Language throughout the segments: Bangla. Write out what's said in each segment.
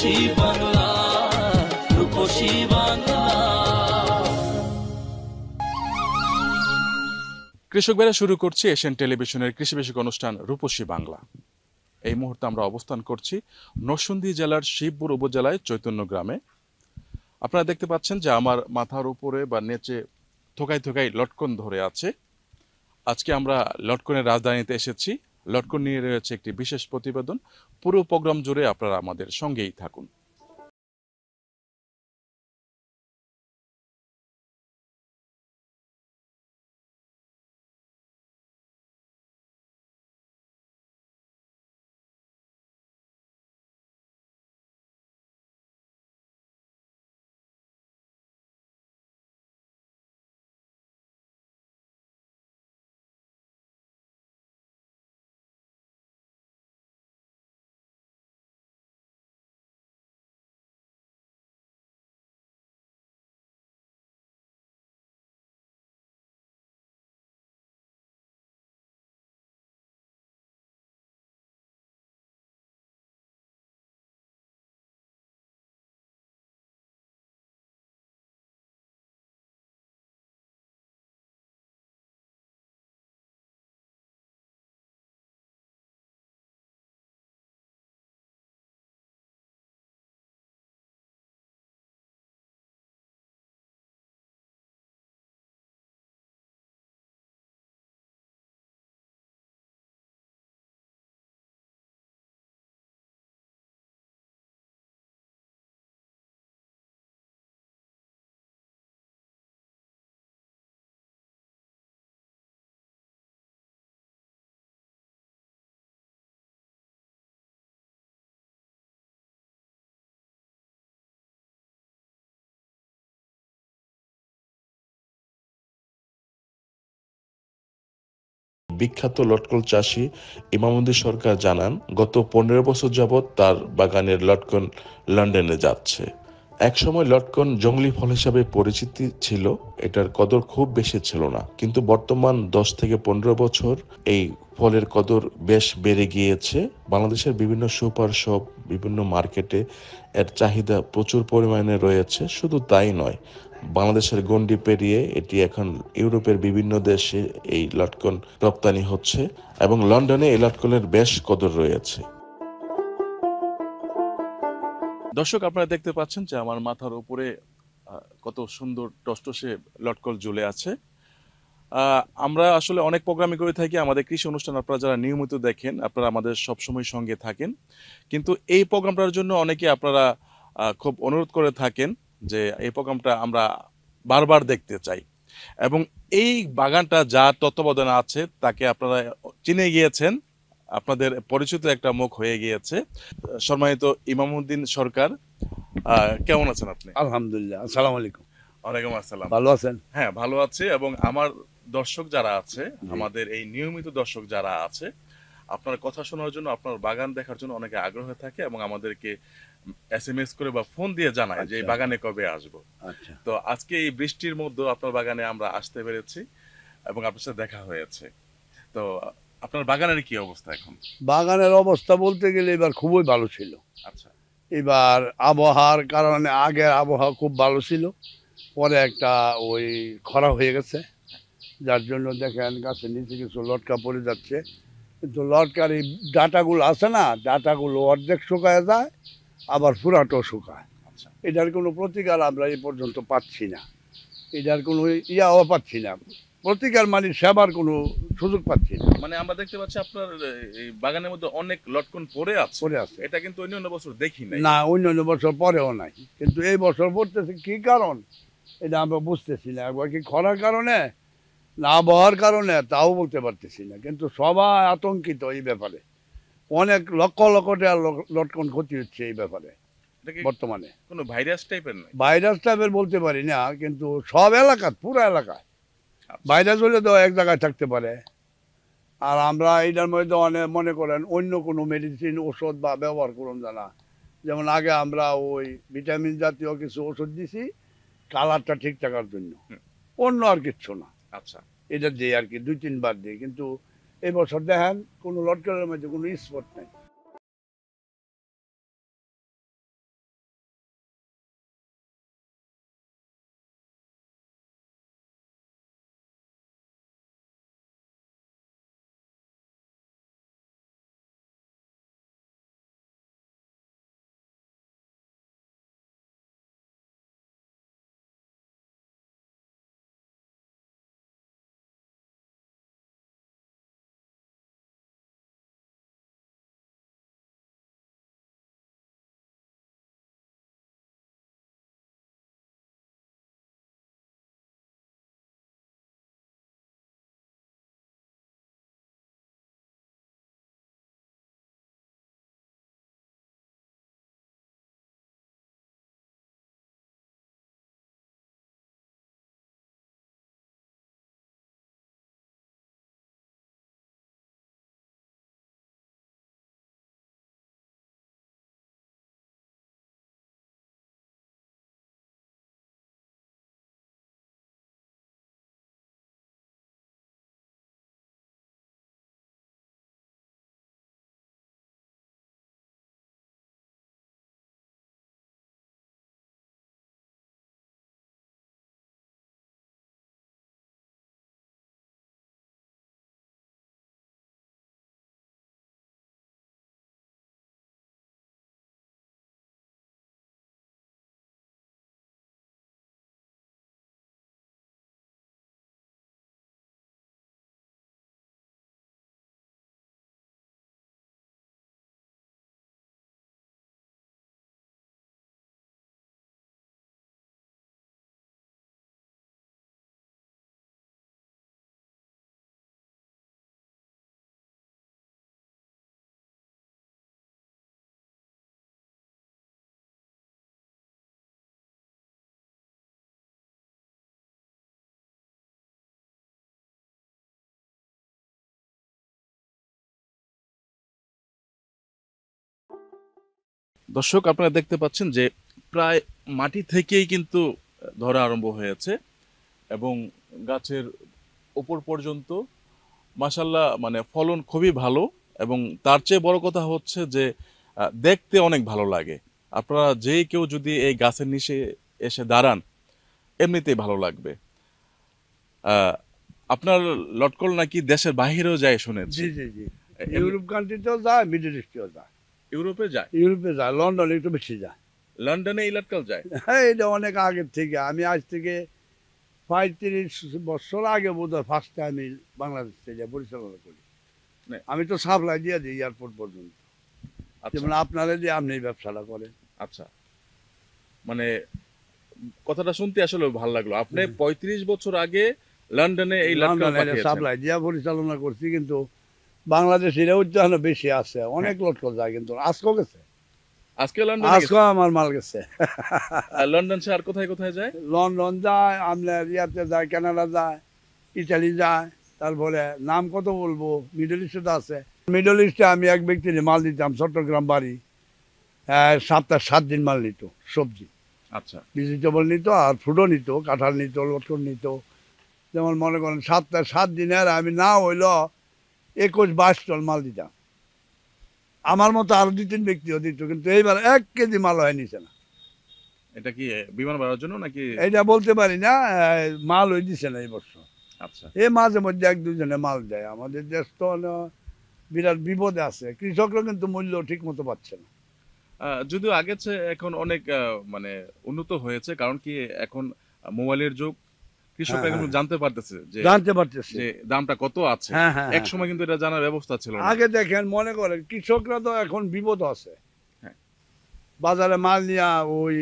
রূপসী বাংলা, রূপসী বাংলা। কৃষক ভাইরা শুরু করছি এশিয়ান টেলিভিশনের কৃষি বিষয়ক অনুষ্ঠান রূপসী বাংলা। এই মুহূর্তে আমরা অবস্থান করছি নরসিংদী জেলার শিবপুর উপজেলায় চৈতন্য গ্রামে। আপনারা দেখতে পাচ্ছেন যে আমার মাথার উপরে বা নিচে থোকায় থোকায় লটকন ধরে আছে। আজকে আমরা লটকনের রাজধানীতে এসেছি। লটকন নিয়ে রয়েছে একটি বিশেষ প্রতিবেদন। পুরো প্রোগ্রাম জুড়ে আপনারা আমাদের সঙ্গেই থাকুন। বিখ্যাত লটকন চাষী ইমামুদ্দিন সরকার জানান, গত 15 বছর যাবৎ তার বাগানের লটকন লন্ডনে যাচ্ছে। একসময় লটকন জংলি ফল হিসাবে পরিচিতি ছিল, এটার কদর খুব বেশি ছিল না, কিন্তু বর্তমান 10 থেকে 15 বছর এই ফলের কদর বেশ বেড়ে গিয়েছে। বাংলাদেশের বিভিন্ন সুপার শপ, বিভিন্ন মার্কেটে এর চাহিদা প্রচুর পরিমাণে রয়েছে। শুধু তাই নয়, বাংলাদেশের গণ্ডি পেরিয়ে এটি এখন ইউরোপের বিভিন্ন দেশে এই লটকন রপ্তানি হচ্ছে এবং লন্ডনে এই লটকনের বেশ কদর রয়েছে। দর্শক, আপনারা দেখতে পাচ্ছেন যে আমার মাথার উপরে কত সুন্দর টসটসে লটকন ঝুলে আছে। আমরা আসলে অনেক প্রোগ্রামই করে থাকি, আমাদের কৃষি অনুষ্ঠান আপনারা যারা নিয়মিত দেখেন আপনারা আমাদের সবসময় সঙ্গে থাকেন, কিন্তু এই প্রোগ্রামটার জন্য অনেকে আপনারা খুব অনুরোধ করে থাকেন যে এই প্রোগ্রামটা আমরা বারবার দেখতে চাই। এবং এই বাগানটা যার তত্ত্বাবধানে আছে তাকে আপনারা চিনে গিয়েছেন, আপনাদের পরিচিত একটা মুখ হয়ে গিয়েছে। সম্মানিত ইমামুদ্দিন সরকার, কেমন আছেন আপনি? আলহামদুলিল্লাহ। আসসালামু আলাইকুম। ওয়ালাইকুম আসসালাম। ভালো আছেন? হ্যাঁ, ভালো আছি। এবং আমার দর্শক যারা আছে, আমাদের এই নিয়মিত দর্শক যারা আছে, আপনার কথা শোনার জন্য, আপনার বাগান দেখার জন্য অনেকে আগ্রহ থাকে এবং আমাদেরকে এসএমএস করে বা ফোন দিয়ে জানায় যে এই বাগানে কবে আসবো। আচ্ছা। তো আজকে এই বৃষ্টির মধ্যে আপনার বাগানে আমরা আসতে পেরেছি এবং আপনার সাথে দেখা হয়েছে। তো আপনার বাগানের কি অবস্থা এখন? বাগানের অবস্থা বলতে গেলে এবার খুবই ভালো ছিল। আচ্ছা। এবার আবহাওয়ার কারণে আগের আবহাওয়া খুব ভালো ছিল, পরে একটা ওই খরা হয়ে গেছে, যার জন্য দেখেন গাছের নিচে কিছু লটকা পড়ে যাচ্ছে। কিন্তু লটকার এই ডাটাগুলো আছে না, ডাটাগুলো অর্ধেক শুকায় যায়, আবার পুরাটাও শুকায়। আচ্ছা। এটার কোনো প্রতিকার আমরা এই পর্যন্ত পাচ্ছি না, এটার কোনো ইয়াও পাচ্ছি না, প্রতিকার মানে সেবার কোনো সুযোগ পাচ্ছি না। মানে আমরা দেখতে পাচ্ছি আপনার এই বাগানের মধ্যে অনেক লটকন পড়ে আছে। পড়ে আছে। এটা কিন্তু অন্যান্য বছর দেখি নাই। না, অন্যান্য বছর পরেও নাই, কিন্তু এই বছর পড়তেছে। কি কারণ এটা আমরা বুঝতেছি না। একবার কি খরার কারণে না আবহাওয়ার কারণে তাও বলতে পারতেছি না, কিন্তু সবাই আতঙ্কিত এই ব্যাপারে। অনেক লক্ষ লক্ষ টাকা লটকন ক্ষতি হচ্ছে এই ব্যাপারে এটা কি বর্তমানে। কোনো ভাইরাস টাইপের নয়? ভাইরাস টাইপের বলতে পারি না, কিন্তু সব এলাকা, পুরো এলাকায় ভাইরাস হলে তো এক জায়গায় থাকতে পারে। আর আমরা এইটার মধ্যে অনেক মনে করেন অন্য কোনো মেডিসিন ওষুধ বা ব্যবহার করুন জানা। যেমন আগে আমরা ওই ভিটামিন জাতীয় কিছু ওষুধ দিছি কালারটা ঠিক থাকার জন্য, অন্য আর কিচ্ছু না। আচ্ছা। এটা দিয়ে আর কি 2-3 বার দিই, কিন্তু এই বছর দেখেন কোনো লটকারের মধ্যে কোনো স্পট নেই। দর্শক আপনারা দেখতে পাচ্ছেন যে প্রায় মাটি থেকেই কিন্তু ধরা আরম্ভ হয়েছে এবং গাছের উপর পর্যন্ত মাশাল্লাহ মানে ফলন খুবই ভালো এবং তার চেয়ে বড় কথা হচ্ছে যে দেখতে অনেক ভালো লাগে। আপনারা যে কেউ যদি এই গাছের নিচে এসে দাঁড়ান এমনিতেই ভালো লাগবে। আহ, আপনার লটকল নাকি দেশের বাহিরেও যায় শুনেছি। জি জি জি, ইউরোপ কান্ট্রিতেও যায়, মিডল ইস্টেও যায়। ইউরোপে যায়, ইউরোপে যায়, লন্ডনে একটু বেশি যায়। লন্ডনে এই লটকল যায়। হ্যাঁ, এটা অনেক আগের থেকে, আমি আজ থেকে 35 বছর আগে বোধ হয় ফার্স্ট টাইম বাংলাদেশ থেকে পরিচালনা করি। না। আমি তো সাপ্লাই দিয়ে দিই এয়ারপোর্ট পর্যন্ত, আচ্ছা যেমন আপনারা যে আপনি এই ব্যবসাটা করেন। আচ্ছা, মানে কথাটা শুনতে আসলে ভালো লাগলো। আপনি 35 বছর আগে লন্ডনে এই লটকল পাঠিয়েছেন। সাপ্লাই দিয়ে পরিচালনা করছি, কিন্তু বাংলাদেশের উদ্যান বেশি আছে, অনেক লটকল যায়, কিন্তু আজকেও গেছে, আজকে লন্ডনে আজকেও আমার মাল গেছে। লন্ডন সে আর কোথায় কোথায় যায়? লন্ডন যায়, আপনার ইয়াতে যায়, কানাডা যায়, ইটালি যায়, তারপরে নাম কত বলবো, মিডল ইস্টে আছে। মিডল ইস্টে আমি এক ব্যক্তির মাল দিতাম, চট্টগ্রাম বাড়ি, সপ্তাহ 7 দিন মাল নিত, সবজি আচ্ছা ভেজিটেবল নিত, আর ফ্রুটও নিত, কাঁঠাল নিত, লটকন নিত। যেমন মনে করেন সপ্তাহ 7 দিনের আমি না হইল 21-22 টন মাল দিতাম। আমার মতো আরো 2-3 ব্যক্তিও দিত, কিন্তু এইবার 1 কেজি মাল হয় নিছে না। এটা কি বিমান ভাড়ার জন্য নাকি? এটা বলতে পারি না, মাল হয়ে দিছে না এই বছর। আচ্ছা এই মাঝে মধ্যে 1-2 জনে মাল দেয়। আমাদের দেশ তো বিরাট বিপদে আছে, কৃষকরা কিন্তু মূল্য ঠিক মতো পাচ্ছে না। যদিও আগের চেয়ে এখন অনেক মানে উন্নত হয়েছে, কারণ কি এখন মোবাইলের যুগ, কৃষকরা হ্যাঁ, কিন্তু জানতে পারতেছে যে জানতে পারতেছি। যে দামটা কত আছে। হ্যাঁ, হ্যাঁ, এক সময় কিন্তু এটা জানার ব্যবস্থা ছিল না। আগে দেখেন, মনে করেন কৃষকরা তো এখন বিপদ আছে, হ্যাঁ। বাজারে মাল নিয়ে ওই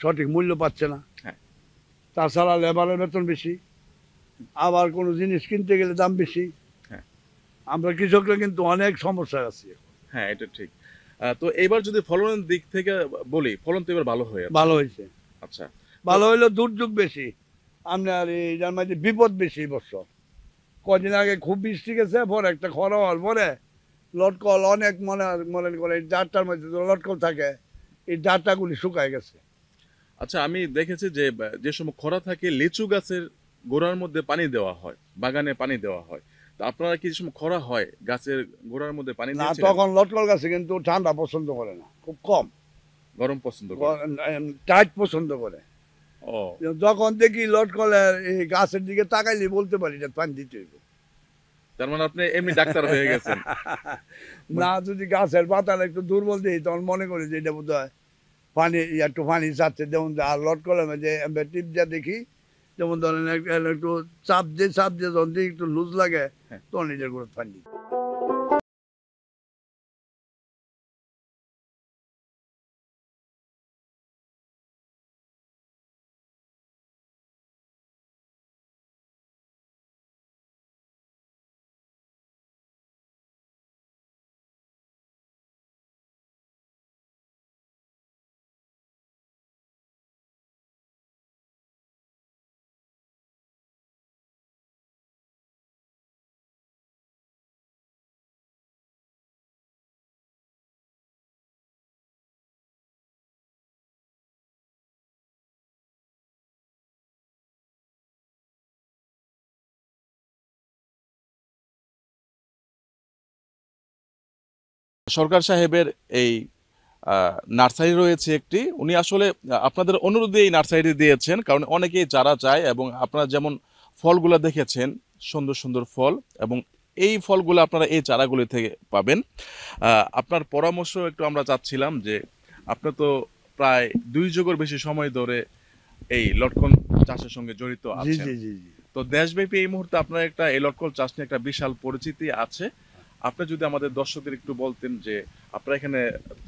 সঠিক মূল্য পাচ্ছে না। হ্যাঁ। তাছাড়া লেবারের বেতন বেশি, আবার কোনো জিনিস কিনতে গেলে দাম বেশি। হ্যাঁ। আমরা কৃষকরা কিন্তু অনেক সমস্যায় আছি। হ্যাঁ এটা ঠিক। তো এবার যদি ফলনের দিক থেকে বলি, ফলন তো এবার ভালো হয়েছে। ভালো হয়েছে, আচ্ছা ভালো হইলেও দুর্যোগ বেশি, আপনার এইটার মাঝে বিপদ বেশি এই বছর। কদিন আগে খুব বৃষ্টি গেছে, পরে একটা খরা হওয়ার পরে লটকল অনেক মনে করে এই ডাঁটার মধ্যে তো লটকল থাকে, এই ডাঁটাগুলি শুকায় গেছে। আচ্ছা, আমি দেখেছি যে যে সময় খরা থাকে লিচু গাছের গোড়ার মধ্যে পানি দেওয়া হয়, বাগানে পানি দেওয়া হয়। তো আপনারা কি যে সময় খরা হয় গাছের গোড়ার মধ্যে পানি না, দিয়েছিলেন? তখন লটকল গাছে কিন্তু ঠান্ডা পছন্দ করে না, খুব কম গরম পছন্দ করে। টাইট পছন্দ করে। ও যখন দেখি লটকলের এই গাছের দিকে তাকাইলে বলতে পারি না পানি দিতে হইব। তার মানে আপনি এমনি ডাক্তার হয়ে গেছেন। না, যদি গাছের পাতাটা একটু দুর্বল দিই, তখন মনে করি যে এটা বোধ হয় পানি, একটু পানি চাচ্ছে। যেমন আর লটকলের মধ্যে টিপ দিয়ে দেখি, যেমন ধরেন একটু চাপ দিয়ে যখন দেখি একটু লুজ লাগে, হ্যাঁ। তখন এটার করে পানি দিই। সরকার সাহেবের এই নার্সারি রয়েছে একটি, উনি আসলে আপনাদের অনুরোধে এই নার্সারি দিয়েছেন, কারণ অনেকেই চারা চায় এবং আপনারা যেমন ফলগুলো দেখেছেন সুন্দর সুন্দর ফল, এবং এই ফলগুলো আপনারা এই চারাগুলি থেকে পাবেন। আপনার পরামর্শ একটু আমরা চাচ্ছিলাম যে আপনি তো প্রায় 2 যুগের বেশি সময় ধরে এই লটকন চাষের সঙ্গে জড়িত জি আছেন। জি জি জি। তো দেশব্যাপী এই মুহূর্তে আপনার একটা এই লটকন চাষ নিয়ে একটা বিশাল পরিচিতি আছে। আপনি যদি আমাদের দর্শকদের একটু বলতেন যে আপনার এখানে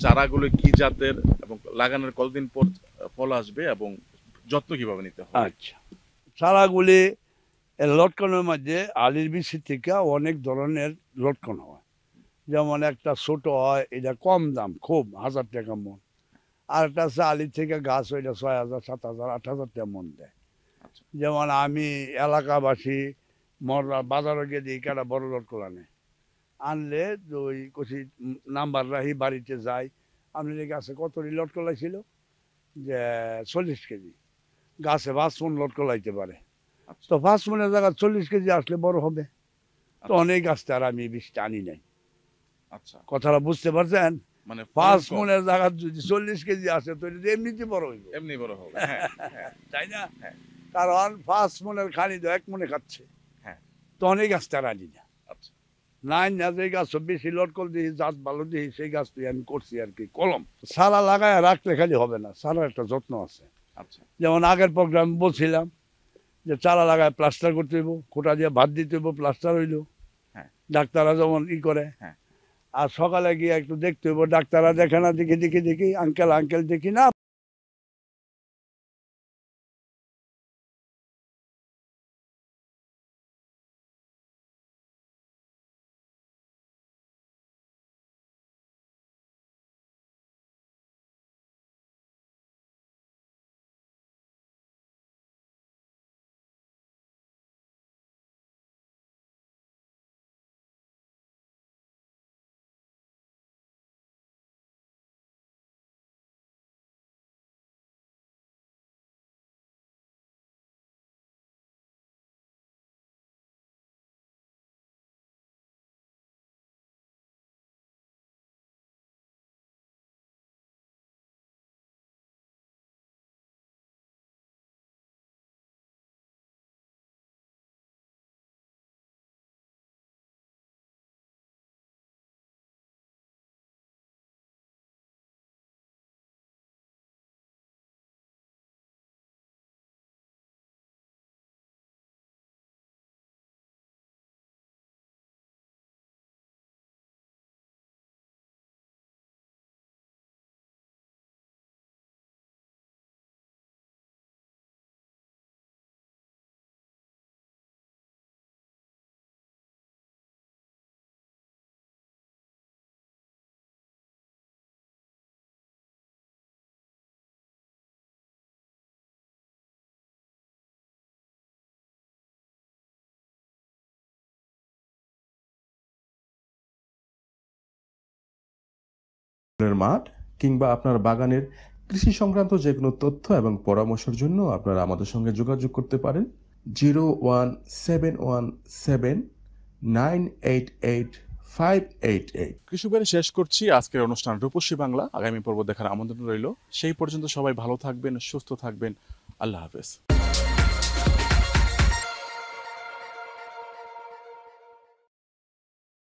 চারাগুলো কি জাতের এবং লাগানোর কতদিন পর ফল আসবে এবং যত্ন কিভাবে নিতে হয়? আচ্ছা, চারাগুলি লটকনের মধ্যে আলির বিচি থেকে অনেক ধরনের লটকন হয়। যেমন একটা ছোট হয়, এটা কম দাম, খুব 1000 টাকা মন। আর একটা আছে আলির থেকে গাছ, ওইটা 6000, 7000, 8000 টাকা মন দেয়। আচ্ছা। যেমন আমি এলাকাবাসী মররা বাজারে গিয়ে দিই, একটা বড় লটকন আনে, আনলে ওই কচি নাম্বার রাখি, বাড়িতে যাই, আপনার এই গাছে কত লটকলাই ছিল যে 40 কেজি, গাছে 5 মণ লটকলাইতে পারে। আচ্ছা। তো 5 মণের জায়গায় 40 কেজি আসলে বড় হবে। তো অনেক গাছটা আর আমি বীজটা আনি নাই। আচ্ছা, কথাটা বুঝতে পারছেন? মানে 5 ফলন কম, মণের জায়গায় যদি 40 কেজি আসে তো এটা এমনিতে বড় হইব, এমনি বড় হবে। হ্যাঁ, হ্যাঁ, তাই না? হ্যাঁ। কারণ 5 মণের খানি তো 1 মণে খাচ্ছে। হ্যাঁ। তো অনেক গাছটা আর আনি না। আচ্ছা, নাই না, যে গাছ বেশি লটকল দিই, জাত ভালো দিই, সেই গাছ তুই আমি করছি আর কি কলম। সারা লাগায় রাখলে খালি হবে না, সারা একটা যত্ন আছে। আচ্ছা, যেমন আগের প্রোগ্রাম বলছিলাম যে চারা লাগায় প্লাস্টার করতে হইব, খোটা দিয়ে ভাত দিতে হইব, প্লাস্টার হইল। হ্যাঁ। ডাক্তাররা যেমন করে। হ্যাঁ। আর সকালে গিয়ে একটু দেখতে হইব, ডাক্তাররা দেখে না, দেখি আঙ্কেল দেখি না। মাঠ কিংবা আপনার বাগানের কৃষি সংক্রান্ত যে কোনো তথ্য এবং পরামর্শের জন্য আপনারা আমাদের সঙ্গে যোগাযোগ করতে পারেন 01717988588। কৃষক বাড়ি শেষ করছি আজকের অনুষ্ঠান রূপসী বাংলা। আগামী পর্ব দেখার আমন্ত্রণ রইল। সেই পর্যন্ত সবাই ভালো থাকবেন, সুস্থ থাকবেন। আল্লাহ হাফেজ।